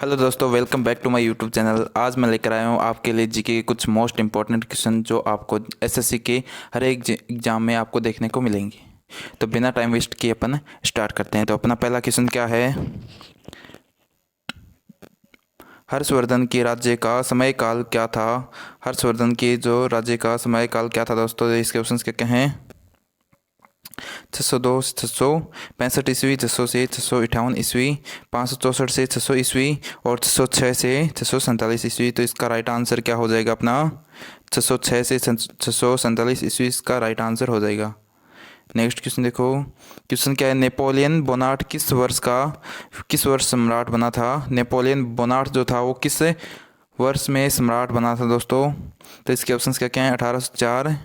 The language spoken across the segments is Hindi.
हेलो दोस्तों, welcome back to my YouTube channel. आज मैं लेकर आया हूँ आपके लिए जीके के कुछ मोस्ट इंपॉर्टेंट क्वेश्चन जो आपको एसएससी के हर एक एग्जाम में आपको देखने को मिलेंगे। तो बिना टाइम वेस्ट किए अपन स्टार्ट करते हैं। तो अपना पहला क्वेश्चन क्या है? हर्षवर्धन के राज्य का समय काल क्या था? हर्षवर्धन के जो राज्य का समय काल क्या था दोस्तों? इसके ऑप्शन क्या क्या हैं? 602 से 665 ईस्वी, 600 से 658 ईस्वी, 564 से 600 ईस्वी और 606 से 647 ईस्वी। तो इसका राइट आंसर क्या हो जाएगा अपना? 606 से 647 ईस्वी इसका राइट आंसर हो जाएगा। नेक्स्ट क्वेश्चन देखो। क्वेश्चन क्या है? नेपोलियन बोनार्ट किस वर्ष सम्राट बना था? नेपोलियन बोनार्ट जो था वो किस वर्ष में सम्राट बना था दोस्तों? तो इसके ऑप्शंस क्या क्या हैं? 1804,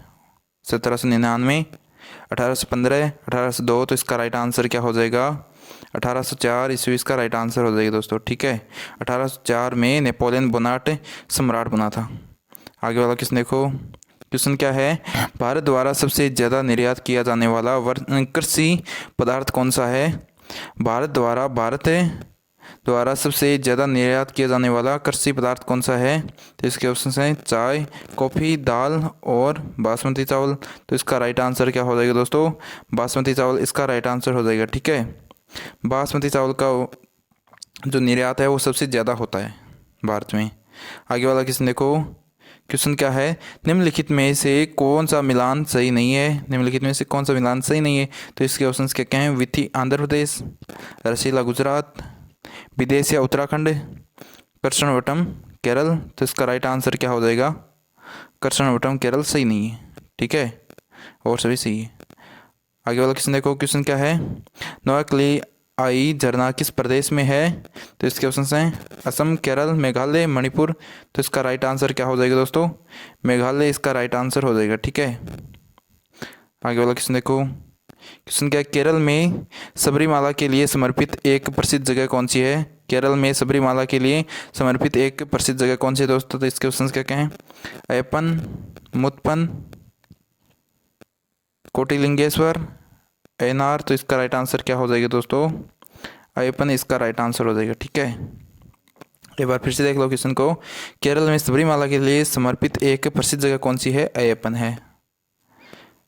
1799, 1815, 1802। तो इसका राइट आंसर क्या हो जाएगा? 1804 ईस्वी इसका राइट आंसर हो जाएगा दोस्तों। ठीक है, 1804 में नेपोलियन बोनार्ट सम्राट बना था। आगे वाला क्वेश्चन देखो। क्वेश्चन क्या है? भारत द्वारा सबसे ज़्यादा निर्यात किया जाने वाला कृषि पदार्थ कौन सा है? भारत द्वारा सबसे ज़्यादा निर्यात किया जाने वाला कृषि पदार्थ कौन सा है? तो इसके ऑप्शन हैं चाय, कॉफ़ी, दाल और बासमती चावल। तो इसका राइट आंसर क्या हो जाएगा दोस्तों? बासमती चावल इसका राइट आंसर हो जाएगा। ठीक है, बासमती चावल का जो निर्यात है वो सबसे ज़्यादा होता है भारत में। आगे वाला क्वेश्चन देखो। क्वेश्चन क्या है? निम्नलिखित में से कौन सा मिलान सही नहीं है? निम्नलिखित में से कौन सा मिलान सही नहीं है? तो इसके ऑप्शंस क्या क्या हैं? विथी आंध्र प्रदेश, रसीला गुजरात, विदेश या उत्तराखंड, कृष्णवटम केरल। तो इसका राइट आंसर क्या हो जाएगा? कृष्णवटम केरल सही नहीं है। ठीक है, और सभी सही है। आगे वाला क्वेश्चन देखो। क्वेश्चन क्या है? नोआकली आई झरना किस प्रदेश में है? तो इसके ऑप्शन हैं असम, केरल, मेघालय, मणिपुर। तो इसका राइट आंसर क्या हो जाएगा दोस्तों? मेघालय इसका राइट आंसर हो जाएगा। ठीक है, आगे वाला क्वेश्चन देखो। क्वेश्चन क्या है? केरल में सबरीमाला के लिए समर्पित एक प्रसिद्ध जगह कौन सी है? केरल में सबरीमाला के लिए समर्पित एक प्रसिद्ध जगह कौन सी है दोस्तों? तो इसके ऑप्शन क्या क्या हैं? अयप्पन, मुत्पन, कोटिलिंगेश्वर, एनआर। तो इसका राइट आंसर क्या हो जाएगा दोस्तों? अयप्पन इसका राइट आंसर हो जाएगा। ठीक है, एक बार फिर से देख लो क्वेश्चन को। केरल में सबरीमाला के लिए समर्पित एक प्रसिद्ध जगह कौन सी है? अयप्पन है।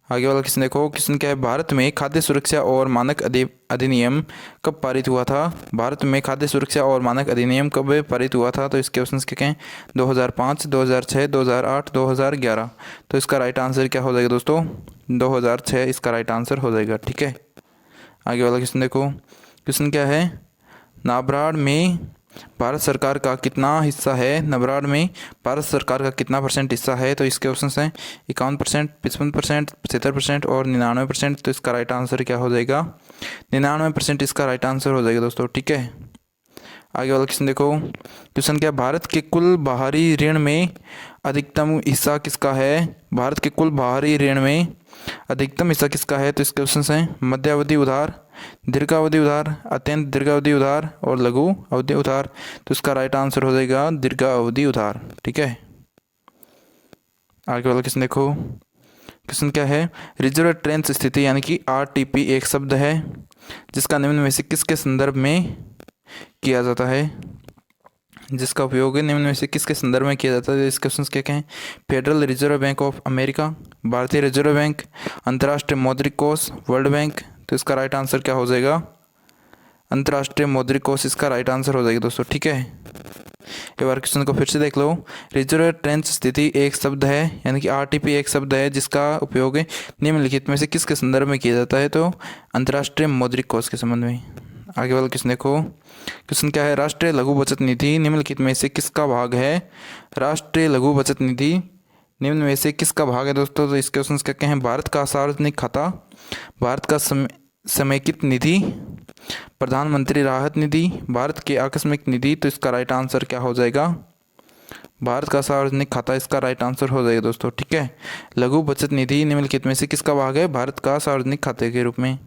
आगे वाला क्वेश्चन देखो। क्वेश्चन क्या है? भारत में खाद्य सुरक्षा और मानक अधिनियम कब पारित हुआ था? भारत में खाद्य सुरक्षा और मानक अधिनियम कब पारित हुआ था? तो इसके ऑप्शंस क्या हैं? 2005, 2006, 2008, 2011। तो इसका राइट आंसर क्या हो जाएगा दोस्तों? 2006 इसका राइट आंसर हो जाएगा। ठीक है, आगे वाला क्वेश्चन देखो। क्वेश्चन क्या है? नाबार्ड में भारत सरकार का कितना हिस्सा है? नाबार्ड में भारत सरकार का कितना % हिस्सा है? तो इसके ऑप्शंस हैं 51%, 55%, 75% और 99%। तो इसका राइट आंसर क्या हो जाएगा? 99% इसका राइट आंसर हो जाएगा दोस्तों। ठीक है, आगे वाला क्वेश्चन देखो। क्वेश्चन क्या? भारत के कुल बाहरी ऋण में अधिकतम हिस्सा किसका है? भारत के कुल बाहरी ऋण में अधिकतम हिस्सा किसका है? तो इसके ऑप्शन हैं मध्यावधि उधार, दीर्घावधि उधार, अत्यंत दीर्घावधि उधार और लघु अवधि उधार। तो इसका राइट आंसर हो जाएगा दीर्घावधि उधार। ठीक है, आगे वाला क्वेश्चन देखो। क्वेश्चन क्या है? रिजर्व ट्रेंच स्थिति यानी कि आरटीपी एक शब्द है जिसका निम्न में से किसके संदर्भ में किया जाता है? जिसका उपयोग निम्न में से किसके संदर्भ में किया जाता है? इसके ऑप्शंस क्या क्या हैं? Federal reserve bank of America, भारतीय रिजर्व बैंक, अंतर्राष्ट्रीय मौद्रिक कोष, वर्ल्ड बैंक। तो इसका राइट आंसर क्या हो जाएगा? अंतर्राष्ट्रीय मौद्रिक कोष इसका राइट आंसर हो जाएगा दोस्तों। ठीक है, एक बार क्वेश्चन को फिर से देख लो। रिजर्व ट्रेंच स्थिति एक शब्द है यानी कि आरटीपी एक शब्द है जिसका उपयोग निम्नलिखित में से किसके संदर्भ में किया जाता है? तो अंतर्राष्ट्रीय मौद्रिक कोष के संबंध में। आगे वाला क्वेश्चन देखो। क्वेश्चन क्या है? राष्ट्रीय लघु बचत निधि निम्नलिखित में से किसका भाग है? राष्ट्रीय लघु बचत निधि निम्न में से किसका भाग है दोस्तों? तो इसके ऑप्शन क्या क्या हैं? भारत का सार्वजनिक खाता, भारत का समेकित निधि, प्रधानमंत्री राहत निधि, भारत की आकस्मिक निधि। तो इसका राइट आंसर क्या हो जाएगा? भारत का सार्वजनिक खाता इसका राइट आंसर हो जाएगा दोस्तों। ठीक है, लघु बचत निधि निम्नलिखित में से किसका भाग है? भारत का सार्वजनिक खाते के रूप में।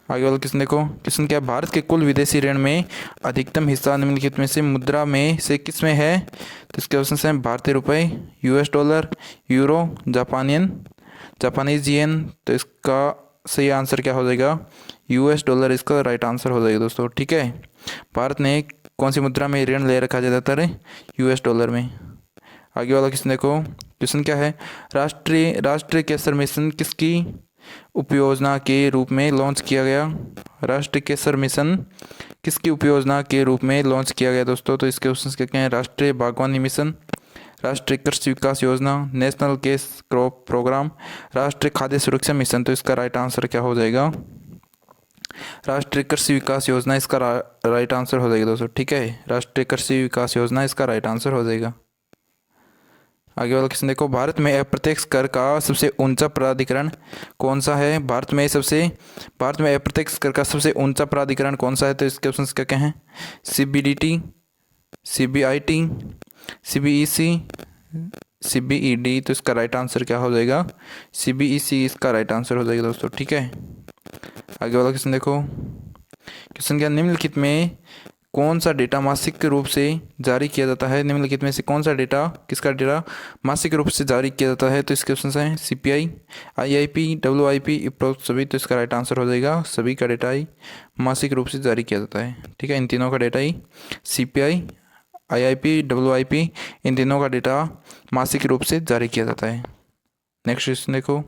आगे वाला क्वेश्चन देखो। क्वेश्चन क्या है? भारत के कुल विदेशी ऋण में अधिकतम हिस्सा निम्नलिखित में से मुद्रा में से किस में है? तो इसके ऑप्शन हैं भारतीय रुपये, US dollar, euro, Japanese yen. तो इसका सही आंसर क्या हो जाएगा? US डॉलर इसका राइट आंसर हो जाएगा दोस्तों। ठीक है, भारत ने कौन सी मुद्रा में ऋण ले रखा ज़्यादातर? यूएस डॉलर में। आगे वाला क्वेश्चन देखो, क्वेश्चन क्या है? राष्ट्रीय केसर मिशन किसकी उपयोजना के रूप में लॉन्च किया गया? राष्ट्रीय केसर मिशन किसकी उपयोजना के रूप में लॉन्च किया गया दोस्तों? तो इसके ऑप्शन क्या हैं? राष्ट्रीय बागवानी मिशन, राष्ट्रीय कृषि विकास योजना, नेशनल केस क्रॉप प्रोग्राम, राष्ट्रीय खाद्य सुरक्षा मिशन। तो इसका राइट आंसर क्या हो जाएगा? राष्ट्रीय कृषि विकास योजना इसका राइट आंसर हो जाएगा दोस्तों, ठीक है। राष्ट्रीय कृषि विकास योजना इसका राइट आंसर हो जाएगा। आगे वाला क्वेश्चन देखो, भारत में अप्रत्यक्ष कर का सबसे ऊंचा प्राधिकरण कौन सा है? भारत में अप्रत्यक्ष कर का सबसे ऊंचा प्राधिकरण कौन सा है? तो इसके ऑप्शंस क्या क्या हैं? CBDT, CBIT, CBEC, CBED. तो इसका राइट आंसर क्या हो जाएगा? सीबीईसी इसका राइट आंसर हो जाएगा दोस्तों, ठीक है। आगे वाला क्वेश्चन देखो, क्वेश्चन क्या? निम्नलिखित में कौन सा डेटा मासिक रूप से जारी किया जाता है? निम्नलिखित में से कौन सा डेटा, किसका डेटा मासिक रूप से जारी किया जाता है? तो इसके ऑप्शन हैं सीपीआई, आईआईपी, डब्ल्यूआईपी, उपरोक्त सभी। तो इसका राइट आंसर हो जाएगा सभी का डेटा ही मासिक रूप से जारी किया जाता है, ठीक है। इन तीनों का डेटा ही सीपीआई, आईआईपी, डब्ल्यूआईपी, इन तीनों का डेटा मासिक रूप से जारी किया जाता है। नेक्स्ट क्वेश्चन देखो,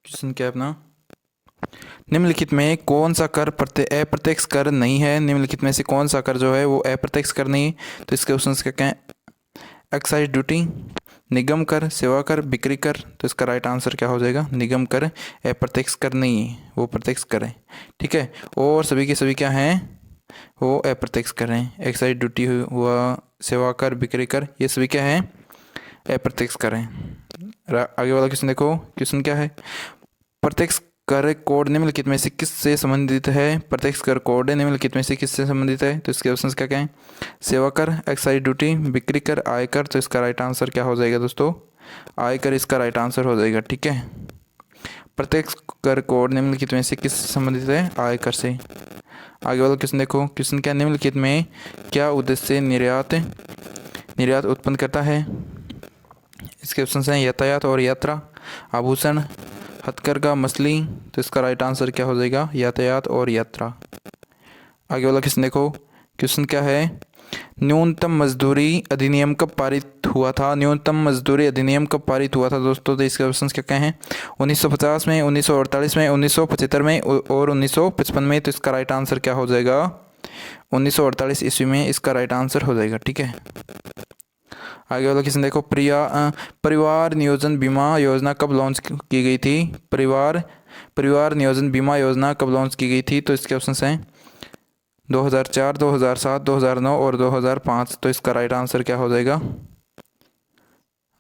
क्वेश्चन क्या है अपना? निम्नलिखित में कौन सा कर अप्रत्यक्ष कर नहीं है? निम्नलिखित में से कौन सा कर जो है वो अप्रत्यक्ष कर नहीं है? तो इसके ऑप्शन क्या हैं? एक्साइज ड्यूटी, निगम कर, सेवा कर, बिक्री कर। तो इसका राइट आंसर क्या हो जाएगा? निगम कर अप्रत्यक्ष कर नहीं है, वो प्रत्यक्ष कर है, ठीक है। और सभी के सभी क्या हैं? वो अप्रत्यक्ष कर हैं। एक्साइज ड्यूटी हुआ, सेवा कर, बिक्री कर, ये सभी क्या हैं? अप्रत्यक्ष कर हैं। आगे वाला क्वेश्चन देखो, क्वेश्चन क्या है? प्रत्यक्ष कर कोड निम्नलिखित में से किससे संबंधित है? प्रत्यक्ष कर कोड निम्नलिखित में से किससे संबंधित है? तो इसके ऑप्शंस क्या क्या हैं? सेवा कर, एक्साइज ड्यूटी, बिक्री कर, आयकर। तो इसका राइट आंसर क्या हो जाएगा दोस्तों? आयकर इसका राइट आंसर हो जाएगा, ठीक है। प्रत्यक्ष कर कोड निम्नलिखित में से किससे संबंधित है? आयकर से। आगे वाला क्वेश्चन देखो, क्वेश्चन क्या? निम्नलिखित में क्या उद्देश्य निर्यात उत्पन्न करता है? इसके ऑप्शन हैं यातायात और यात्रा, आभूषण, हथकरघा, मछली। तो इसका राइट आंसर क्या हो जाएगा? यातायात और यात्रा। आगे वाला क्वेश्चन देखो, क्वेश्चन क्या है? न्यूनतम मजदूरी अधिनियम कब पारित हुआ था? न्यूनतम मजदूरी अधिनियम कब पारित हुआ था दोस्तों? तो इसके ऑप्शन क्या क्या हैं? 1950 में, 1948 में, 1975 में और 1955 में। तो इसका राइट आंसर क्या हो जाएगा? 1948 ईस्वी में इसका राइट आंसर हो जाएगा, ठीक है। आगे वाला क्वेश्चन देखो, परिवार नियोजन बीमा योजना कब लॉन्च की गई थी? परिवार नियोजन बीमा योजना कब लॉन्च की गई थी? तो इसके ऑप्शन हैं 2004, 2007, 2009 और 2005। तो इसका राइट आंसर क्या हो जाएगा?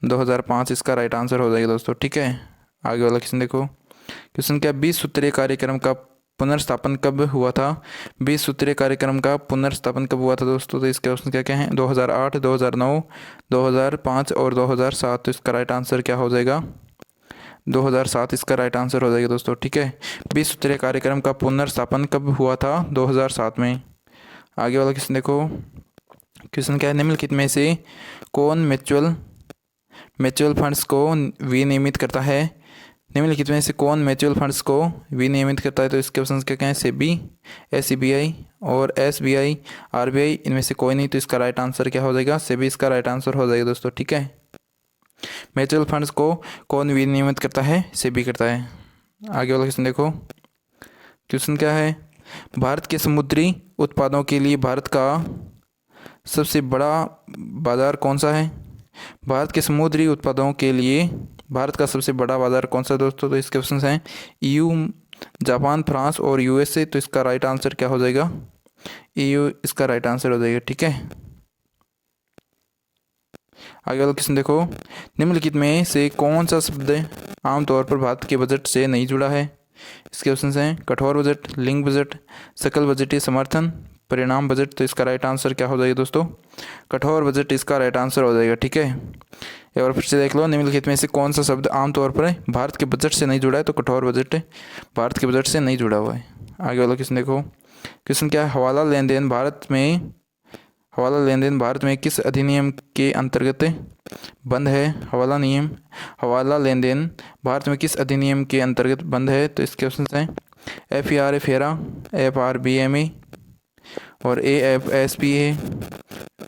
2005 इसका राइट आंसर हो जाएगा दोस्तों, ठीक है। आगे वाला क्वेश्चन देखो, क्वेश्चन क्या? 20 सूत्रीय कार्यक्रम का पुनर्स्थापन कब हुआ था? 20 सूत्रीय कार्यक्रम का पुनर्स्थापन कब हुआ था दोस्तों? तो इसके ऑप्शन क्या क्या हैं? 2008, 2009, 2005 और 2007। तो इसका राइट आंसर क्या हो जाएगा? 2007 इसका राइट आंसर हो जाएगा दोस्तों, ठीक है। 20 सूत्रीय कार्यक्रम का पुनर्स्थापन कब हुआ था? 2007 में। आगे वाला क्वेश्चन देखो, क्वेश्चन क्या है? निम्नलिखित में से कौन म्यूचुअल फंड्स को विनियमित करता है? निम्नलिखित में से कौन म्यूचुअल फंड्स को विनियमित करता है? तो इसके ऑप्शन क्या क्या हैं? सेबी, एससीबीआई और एसबीआई, आरबीआई। इनमें से कोई नहीं। तो इसका राइट आंसर क्या हो जाएगा? सेबी इसका राइट आंसर हो जाएगा दोस्तों, ठीक है। म्यूचुअल फंड्स को कौन विनियमित करता है? सेबी करता है। आगे वाला क्वेश्चन देखो, क्वेश्चन क्या है? भारत के समुद्री उत्पादों के लिए भारत का सबसे बड़ा बाजार कौन सा है? भारत के समुद्री उत्पादों के लिए भारत का सबसे बड़ा बाजार कौन सा दोस्तों? तो इसके ऑप्शन हैं ईयू, जापान, फ्रांस और यूएसए। तो इसका राइट आंसर क्या हो जाएगा? ईयू इसका राइट आंसर हो जाएगा, ठीक है। आगे वाला क्वेश्चन देखो, निम्नलिखित में से कौन सा शब्द आमतौर पर भारत के बजट से नहीं जुड़ा है? इसके ऑप्शन हैं कठोर बजट, लिंक बजट, सकल बजटीय समर्थन, परिणाम बजट। तो इसका राइट आंसर क्या हो जाएगा दोस्तों? कठोर बजट इसका राइट आंसर हो जाएगा, ठीक है। एक बार फिर से देख लो, निम्नलिखित में से कौन सा शब्द आमतौर पर भारत के बजट से नहीं जुड़ा है? तो कठोर बजट भारत के बजट से नहीं जुड़ा हुआ है। आगे वाला क्वेश्चन देखो, क्वेश्चन क्या है? हवाला लेन देन भारत में हवाला लेन देन भारत में किस अधिनियम के अंतर्गत बंद है? हवाला लेन देन भारत में किस अधिनियम के अंतर्गत बंद है? तो इसके ऑप्शन हैं FERA फेरा, FRBMA और AFSPA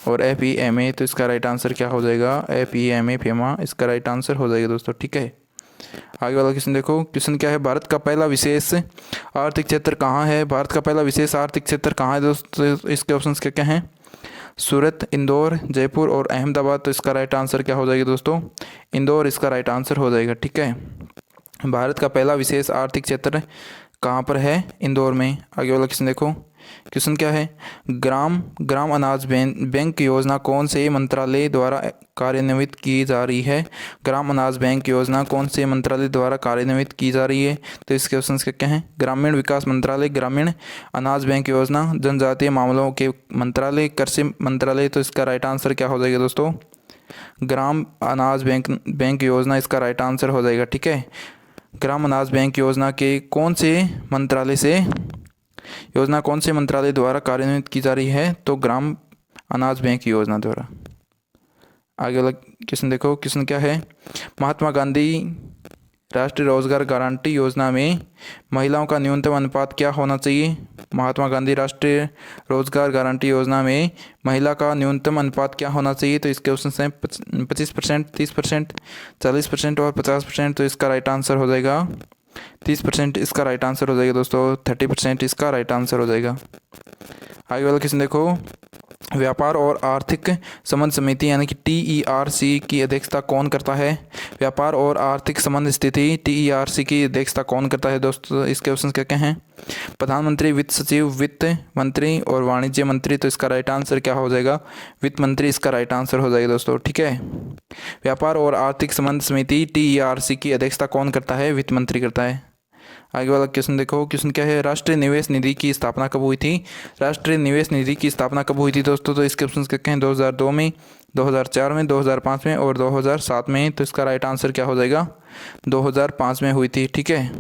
और FEMA। तो इसका राइट आंसर क्या हो जाएगा? FEMA फेमा इसका राइट आंसर हो जाएगा दोस्तों। ठीक है, आगे वाला क्वेश्चन देखो। क्वेश्चन क्या है? भारत का पहला विशेष आर्थिक क्षेत्र कहाँ है? भारत का पहला विशेष आर्थिक क्षेत्र कहाँ है दोस्तों? इसके ऑप्शंस क्या क्या हैं? सूरत, इंदौर, जयपुर और अहमदाबाद। तो इसका राइट आंसर क्या हो जाएगा दोस्तों? इंदौर इसका राइट आंसर हो जाएगा। ठीक है, भारत का पहला विशेष आर्थिक क्षेत्र कहाँ पर है? इंदौर में। आगे वाला क्वेश्चन देखो। क्वेश्चन क्या है? ग्राम अनाज बैंक योजना कौन से मंत्रालय द्वारा कार्यान्वित की जा रही है? ग्राम अनाज बैंक योजना कौन से मंत्रालय द्वारा कार्यान्वित की जा रही है? तो इसके ऑप्शन क्या हैं? ग्रामीण विकास मंत्रालय, ग्रामीण अनाज बैंक योजना, जनजातीय मामलों के मंत्रालय, कृषि मंत्रालय। तो इसका राइट आंसर क्या हो जाएगा दोस्तों? ग्राम अनाज बैंक योजना इसका राइट आंसर हो जाएगा। ठीक है, ग्राम अनाज बैंक योजना के कौन से मंत्रालय द्वारा कार्यान्वित की जा रही है? तो ग्राम अनाज बैंक योजना द्वारा। आगे वाला क्वेश्चन देखो। क्वेश्चन क्या है? महात्मा गांधी राष्ट्रीय रोजगार गारंटी योजना में महिलाओं का न्यूनतम अनुपात क्या होना चाहिए? महात्मा गांधी राष्ट्रीय रोजगार गारंटी योजना में महिला का न्यूनतम अनुपात क्या होना चाहिए? तो इसके ऑप्शन हैं 25%, 30%, 40% और 50%। तो इसका राइट आंसर हो जाएगा 30%। इसका राइट आंसर हो जाएगा दोस्तों। 30% इसका राइट आंसर हो जाएगा। आगे वाला क्वेश्चन देखो। व्यापार और आर्थिक संबंध समिति यानी कि TERC की अध्यक्षता कौन करता है? व्यापार और आर्थिक संबंध स्थिति TERC की अध्यक्षता कौन करता है दोस्तों? इसके ऑप्शन क्या क्या हैं? प्रधानमंत्री, वित्त सचिव, वित्त मंत्री और वाणिज्य मंत्री। तो इसका राइट आंसर क्या हो जाएगा? वित्त मंत्री इसका राइट आंसर हो जाएगा दोस्तों। ठीक है, व्यापार और आर्थिक संबंध समिति TERC की अध्यक्षता कौन करता है? वित्त मंत्री करता है। आगे वाला क्वेश्चन देखो। क्वेश्चन क्या है? राष्ट्रीय निवेश निधि की स्थापना कब हुई थी? राष्ट्रीय निवेश निधि की स्थापना कब हुई थी दोस्तों? तो इसके ऑप्शन क्या हैं? 2002 में, 2004 में, 2005 में और 2007 में। तो इसका राइट आंसर क्या हो जाएगा? 2005 में हुई थी। ठीक है,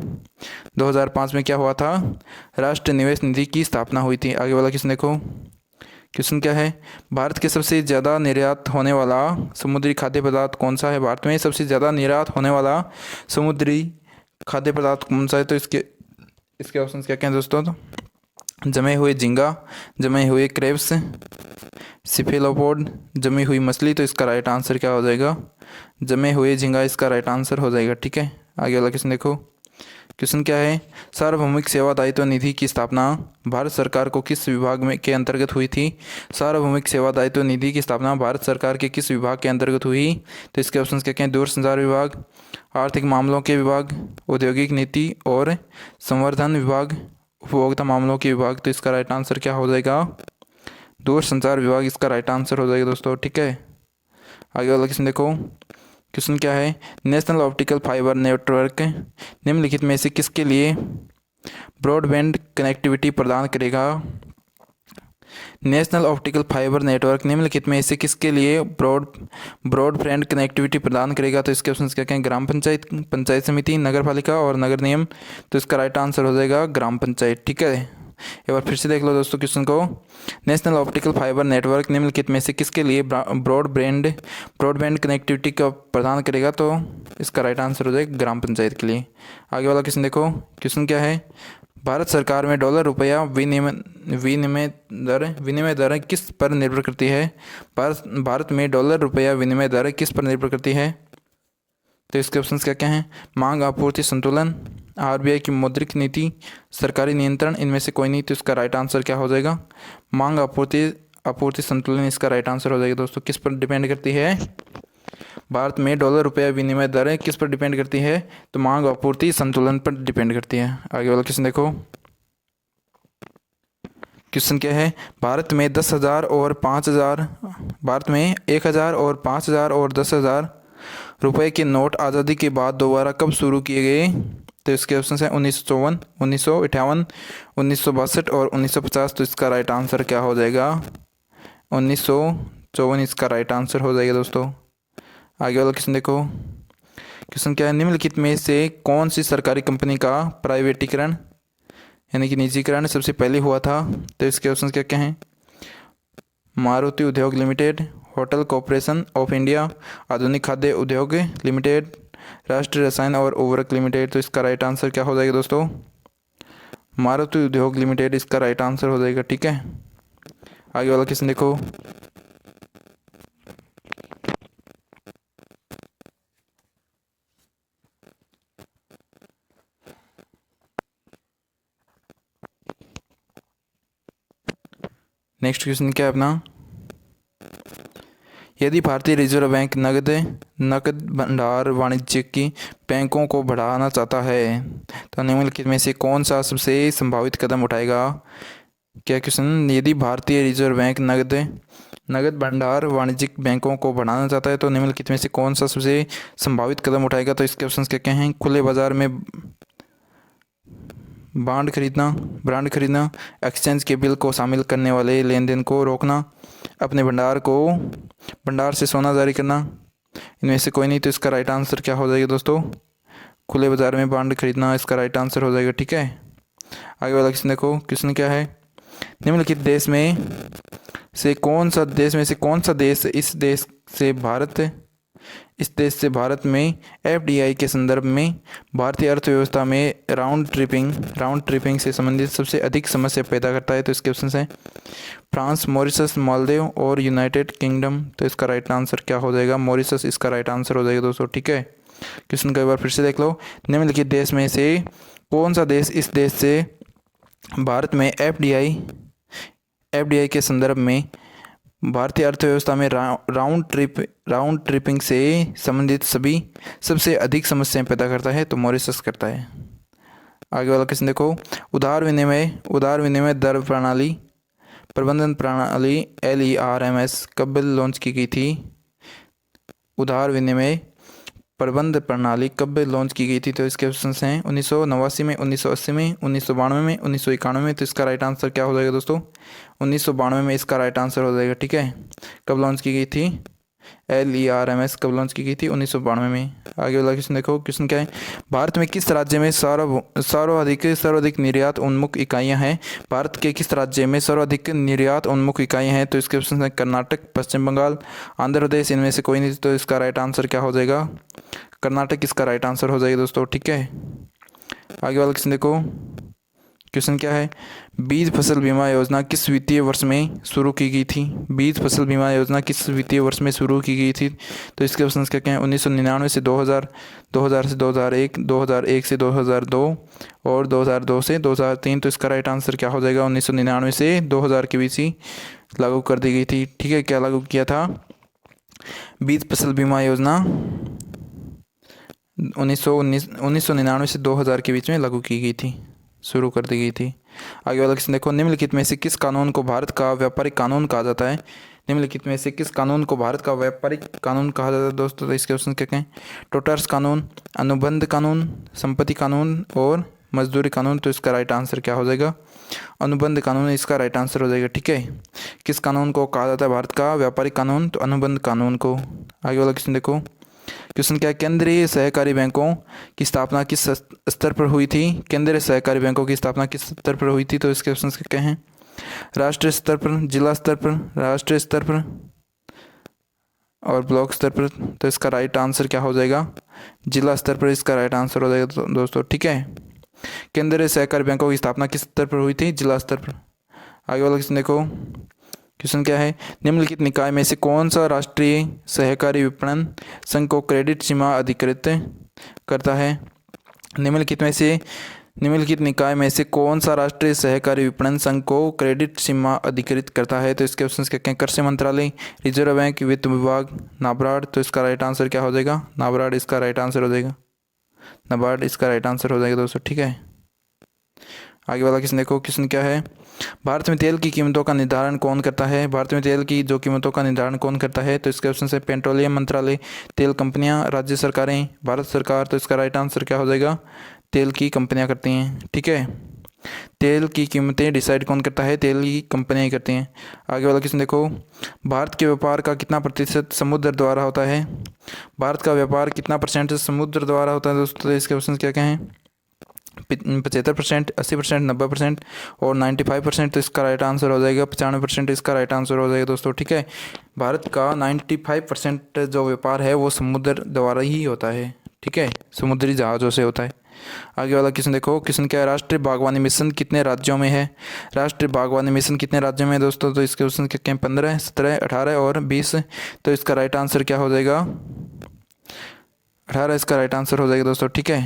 2005 में क्या हुआ था? राष्ट्रीय निवेश निधि की स्थापना हुई थी। आगे वाला क्वेश्चन देखो। क्वेश्चन क्या है? भारत के सबसे ज़्यादा निर्यात होने वाला समुद्री खाद्य पदार्थ कौन सा है? भारत में सबसे ज़्यादा निर्यात होने वाला समुद्री खाद्य पदार्थ कौन सा है? तो इसके ऑप्शंस क्या क्या हैं दोस्तों? तो जमे हुए झींगा, जमे हुए क्रेब्स, सिफेलोपोड, जमी हुई मछली। तो इसका राइट आंसर क्या हो जाएगा? जमे हुए झींगा इसका राइट आंसर हो जाएगा। ठीक है, आगे वाला क्वेश्चन देखो। क्वेश्चन क्या है? सार्वभौमिक सेवा दायित्व निधि की स्थापना भारत सरकार को किस विभाग में के अंतर्गत हुई थी? सार्वभौमिक सेवा दायित्व निधि की स्थापना भारत सरकार के किस विभाग के अंतर्गत हुई? तो इसके ऑप्शन क्या क्या हैं? दूरसंचार विभाग, आर्थिक मामलों के विभाग, औद्योगिक नीति और संवर्धन विभाग, उपभोक्ता मामलों के विभाग। तो इसका राइट आंसर क्या हो जाएगा? दूरसंचार विभाग इसका राइट आंसर हो जाएगा दोस्तों। ठीक है, आगे वाला क्वेश्चन देखो। क्वेश्चन क्या है? नेशनल ऑप्टिकल फाइबर नेटवर्क निम्नलिखित में से किसके लिए ब्रॉडबैंड कनेक्टिविटी प्रदान करेगा? नेशनल ऑप्टिकल फाइबर नेटवर्क निम्नलिखित में से किसके लिए ब्रॉडबैंड कनेक्टिविटी प्रदान करेगा? तो इसके ऑप्शन क्या क्या हैं? ग्राम पंचायत, पंचायत समिति, नगर पालिका और नगर निगम। तो इसका राइट आंसर हो जाएगा ग्राम पंचायत। ठीक है, एक बार फिर से देख लो दोस्तों क्वेश्चन को। नेशनल ऑप्टिकल फाइबर नेटवर्क निम्नलिखित में से किसके लिए ब्रॉडबैंड कनेक्टिविटी का प्रदान करेगा? तो इसका राइट आंसर हो जाएगा ग्राम पंचायत के लिए। आगे वाला क्वेश्चन देखो। क्वेश्चन क्या है? भारत सरकार में डॉलर रुपया विनिमय दर किस पर निर्भर करती है? भारत में डॉलर रुपया विनिमय दर किस पर निर्भर करती है? तो इसके ऑप्शंस क्या क्या हैं? मांग आपूर्ति संतुलन, RBI की मौद्रिक नीति, सरकारी नियंत्रण, इनमें से कोई नहीं। तो इसका राइट आंसर क्या हो जाएगा? मांग आपूर्ति संतुलन इसका राइट आंसर हो जाएगा दोस्तों। किस पर डिपेंड करती है? भारत में डॉलर रुपया विनिमय दर किस पर डिपेंड करती है? तो मांग आपूर्ति संतुलन पर डिपेंड करती है। आगे वाला क्वेश्चन देखो। क्वेश्चन क्या है? भारत में 10,000 और 5,000 भारत में 1,000 और 5,000 और 10,000 रुपए के नोट आज़ादी के बाद दोबारा कब शुरू किए गए? तो इसके ऑप्शन हैं 1954, 1958, 1962 और 1950। तो इसका राइट आंसर क्या हो जाएगा? 1954 इसका राइट आंसर हो जाएगा दोस्तों। आगे वाला क्वेश्चन देखो। क्वेश्चन क्या है? निम्नलिखित में से कौन सी सरकारी कंपनी का प्राइवेटीकरण यानी कि निजीकरण सबसे पहले हुआ था? तो इसके ऑप्शन क्या क्या हैं? मारुति उद्योग limited, hotel corporation of India, आधुनिक खाद्य उद्योग लिमिटेड, राष्ट्रीय रसायन और उर्वरक लिमिटेड। तो इसका राइट आंसर क्या हो जाएगा दोस्तों? मारुति उद्योग लिमिटेड इसका राइट आंसर हो जाएगा। ठीक है, आगे वाला क्वेश्चन देखो। नेक्स्ट क्वेश्चन क्या है अपना? यदि भारतीय रिजर्व बैंक नकद भंडार वाणिज्यिक बैंकों को बढ़ाना चाहता है तो निम्नलिखित में से कौन सा सबसे संभावित कदम उठाएगा? क्या क्वेश्चन? यदि भारतीय रिजर्व बैंक नगद भंडार वाणिज्यिक बैंकों को बढ़ाना चाहता है तो निम्नलिखित में से कौन सा सबसे संभावित कदम उठाएगा? तो इसके ऑप्शन क्या क्या हैं? खुले बाजार में बांड खरीदना, एक्सचेंज के बिल को शामिल करने वाले लेन देन को रोकना, अपने भंडार से सोना जारी करना। इनमें से कोई नहीं। तो इसका राइट आंसर क्या हो जाएगा दोस्तों? खुले बाजार में बांड खरीदना इसका राइट आंसर हो जाएगा। ठीक है, आगे वाला क्वेश्चन देखो। क्वेश्चन क्या है? निम्नलिखित देश में से कौन सा देश इस देश से भारत में एफडीआई के संदर्भ में भारतीय अर्थव्यवस्था में राउंड ट्रिपिंग से संबंधित सबसे अधिक समस्या पैदा करता है? तो इसके ऑप्शन हैं फ्रांस, मॉरिशस, मालदीव और यूनाइटेड किंगडम। तो इसका राइट आंसर क्या हो जाएगा? मॉरिशस इसका राइट आंसर हो जाएगा दोस्तों। ठीक है, क्वेश्चन का एक बार फिर से देख लो। निम्नलिखित देश में से कौन सा देश इस देश से भारत में एफडीआई के संदर्भ में भारतीय अर्थव्यवस्था में राउंड ट्रिपिंग से संबंधित सबसे अधिक समस्याएं पैदा करता है? तो मॉरिशस करता है। आगे वाला क्वेश्चन देखो। उधार विनिमय दर प्रबंधन प्रणाली LERMS कब लॉन्च की गई थी? उधार विनिमय प्रबंध प्रणाली कब लॉन्च की गई थी? तो इसके ऑप्शन हैं 1989 में, 1980 में, 1992 में, 1991 में। तो इसका राइट आंसर क्या हो जाएगा दोस्तों? 1992 में इसका राइट आंसर हो जाएगा। ठीक है, कब लॉन्च की गई थी? LERMS कब लॉन्च की गई थी? 1992 में। आगे वाला क्वेश्चन देखो। क्वेश्चन क्या है? भारत में किस राज्य में सर्वाधिक निर्यात उन्मुख इकाइयाँ हैं? भारत के किस राज्य में सर्वाधिक निर्यात उन्मुख इकाइयाँ हैं? तो इसके ऑप्शन हैं कर्नाटक, पश्चिम बंगाल, आंध्र प्रदेश। इनमें से कोई नहीं। तो इसका राइट आंसर क्या हो जाएगा? कर्नाटक इसका राइट आंसर हो जाएगा दोस्तों। ठीक है, आगे वाला क्वेश्चन देखो। क्वेश्चन क्या है? बीज फसल बीमा योजना किस वित्तीय वर्ष में शुरू की गई थी? बीज फसल बीमा योजना किस वित्तीय वर्ष में शुरू की गई थी? तो इसके ऑप्शन क्या क्या हैं? 1999 से 2000, 2000 से 2001, 2001 से 2002 और 2002 से 2003। तो इसका राइट आंसर क्या हो जाएगा? 1999 से 2000 के बीच ही लागू कर दी गई थी। ठीक है, क्या लागू किया था? बीज फसल बीमा योजना 1999 से 2000 के बीच में लागू की गई थी, शुरू कर दी गई थी। आगे वाला क्वेश्चन देखो। निम्नलिखित में से किस कानून को भारत का व्यापारिक कानून कहा जाता है? निम्नलिखित में से किस कानून को भारत का व्यापारिक कानून कहा जाता है दोस्तों? तो इसके ऑप्शन क्या क्या हैं? टोटर्स कानून, अनुबंध कानून, संपत्ति कानून और मजदूरी कानून। तो इसका राइट आंसर क्या हो जाएगा? अनुबंध कानून इसका राइट आंसर हो जाएगा। ठीक है, किस कानून को कहा जाता है भारत का व्यापारिक कानून? तो अनुबंध कानून को। आगे वाला क्वेश्चन देखो। क्वेश्चन क्या है? केंद्रीय सहकारी बैंकों की स्थापना किस स्तर पर हुई थी? केंद्रीय सहकारी बैंकों की स्थापना किस स्तर पर हुई थी? तो इसके ऑप्शन क्या हैं? राष्ट्रीय स्तर पर, जिला स्तर पर, राष्ट्रीय स्तर पर और ब्लॉक स्तर पर। तो इसका राइट आंसर क्या हो जाएगा? जिला स्तर पर इसका राइट आंसर हो जाएगा दोस्तों। ठीक है, केंद्रीय सहकारी बैंकों की स्थापना किस स्तर पर हुई थी? जिला स्तर पर। आगे वाला क्वेश्चन देखो। क्वेश्चन क्या है? निम्नलिखित निकाय में से कौन सा राष्ट्रीय सहकारी विपणन संघ को क्रेडिट सीमा अधिकृत करता है? निम्नलिखित निकाय में से कौन सा राष्ट्रीय सहकारी विपणन संघ को क्रेडिट सीमा अधिकृत करता है? तो इसके ऑप्शन क्या क्या हैं? कृषि मंत्रालय, रिजर्व बैंक, वित्त विभाग, नाबार्ड। तो इसका राइट आंसर क्या हो जाएगा? नाबार्ड इसका राइट आंसर हो जाएगा। नाबार्ड इसका राइट आंसर हो जाएगा दोस्तों। ठीक है, आगे वाला क्वेश्चन देखो। क्वेश्चन क्या है? भारत में तेल की कीमतों का निर्धारण कौन करता है? भारत में तेल की जो कीमतों का निर्धारण कौन करता है? तो इसके ऑप्शन है पेट्रोलियम मंत्रालय, तेल कंपनियां, राज्य सरकारें, भारत सरकार। तो इसका राइट आंसर क्या हो जाएगा? तेल की कंपनियां करती हैं। ठीक है, तेल की कीमतें डिसाइड कौन करता है? तेल की कंपनियां ही करती हैं। आगे वाला क्वेश्चन देखो। भारत के व्यापार का कितना प्रतिशत समुद्र द्वारा होता है? भारत का व्यापार कितना % समुद्र द्वारा होता है दोस्तों? तो इसके ऑप्शन क्या क्या हैं? 75%, 80%, 90% और 95%, तो इसका राइट आंसर हो जाएगा 95% इसका राइट आंसर हो जाएगा दोस्तों। ठीक है, भारत का 95% जो व्यापार है वो समुद्र द्वारा ही होता है। ठीक है, समुद्री जहाज़ों से होता है। आगे वाला क्वेश्चन देखो, क्वेश्चन क्या है, राष्ट्रीय बागवानी मिशन कितने राज्यों में है? राष्ट्रीय बागवानी मिशन कितने राज्यों में है दोस्तों? तो इसके क्वेश्चन क्या 15, 17, 18 और 20। तो इसका राइट आंसर क्या हो जाएगा? 18 इसका राइट आंसर हो जाएगा दोस्तों। ठीक है,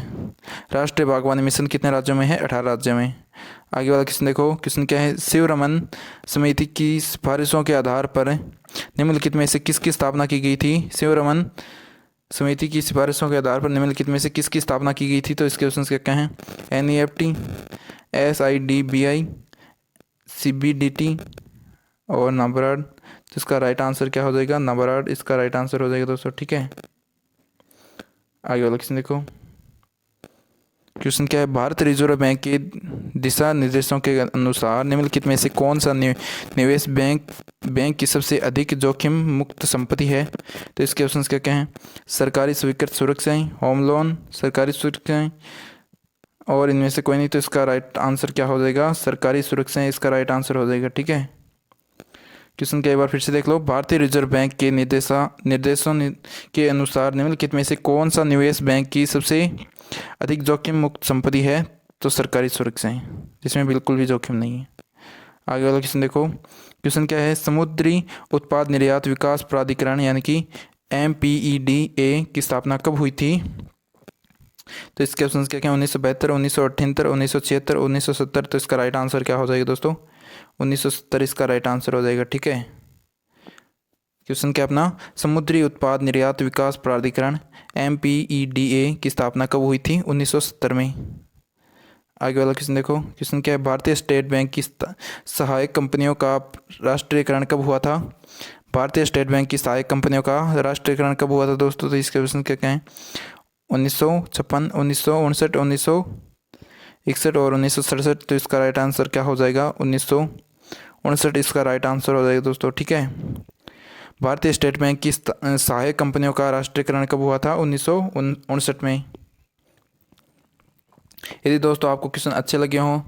राष्ट्रीय बागवानी मिशन कितने राज्यों में है? 18 राज्यों में। आगे वाला क्वेश्चन देखो, क्वेश्चन क्या है, शिवरमन समिति की सिफारिशों के आधार पर निम्नलिखित में से किसकी स्थापना की गई थी? शिवरमन समिति की सिफारिशों के आधार पर निम्नलिखित में से किसकी स्थापना की गई थी? तो इसके क्वेश्चन क्या हैं? NEFT, SIDBI, CBDT और नाबार्ड। तो इसका राइट आंसर क्या हो जाएगा? नाबार्ड इसका राइट आंसर हो जाएगा दोस्तों। ठीक है, आगे वाला क्वेश्चन देखो, क्वेश्चन क्या है, भारत रिजर्व बैंक के दिशा निर्देशों के अनुसार निम्नलिखित में से कौन सा निवेश बैंक की सबसे अधिक जोखिम मुक्त संपत्ति है? तो इसके ऑप्शंस क्या क्या हैं? सरकारी स्वीकृत सुरक्षाएं, होम लोन, सरकारी सुरक्षाएं और इनमें से कोई नहीं। तो इसका राइट आंसर क्या हो जाएगा? सरकारी सुरक्षाएं इसका राइट आंसर हो जाएगा। ठीक है, क्वेश्चन क्या एक बार फिर से देख लो, भारतीय रिजर्व बैंक के निर्देशों के अनुसार निम्नलिखित में से कौन सा निवेश बैंक की सबसे अधिक जोखिम मुक्त संपत्ति है? तो सरकारी सुरक्षाएं, जिसमें बिल्कुल भी जोखिम नहीं है। आगे वाला क्वेश्चन देखो, क्वेश्चन क्या है, समुद्री उत्पाद निर्यात विकास प्राधिकरण यानी कि MPEDA की स्थापना कब हुई थी? तो इसके ऑप्शन क्या क्या? 1972, 1978, 1976, 1970। तो इसका राइट आंसर क्या हो जाएगा दोस्तों? 1970 इसका राइट आंसर हो जाएगा। ठीक है, क्वेश्चन क्या अपना, समुद्री उत्पाद निर्यात विकास प्राधिकरण MPEDA की स्थापना कब हुई थी? 1970 में। आगे वाला क्वेश्चन देखो, क्वेश्चन क्या है, भारतीय स्टेट बैंक की सहायक कंपनियों का राष्ट्रीयकरण कब हुआ था? भारतीय स्टेट बैंक की सहायक कंपनियों का राष्ट्रीयकरण कब हुआ था दोस्तों? तो इसके क्वेश्चन क्या क्या हैं? 1956, 1959, 1961 और 1967। तो इसका राइट आंसर क्या हो जाएगा? 1959 इसका राइट आंसर हो जाएगा दोस्तों। ठीक है, भारतीय स्टेट बैंक की सहायक कंपनियों का राष्ट्रीयकरण कब हुआ था? 1959 में। यदि दोस्तों आपको क्वेश्चन अच्छे लगे हों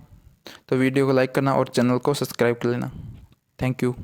तो वीडियो को लाइक करना और चैनल को सब्सक्राइब कर लेना। Thank you.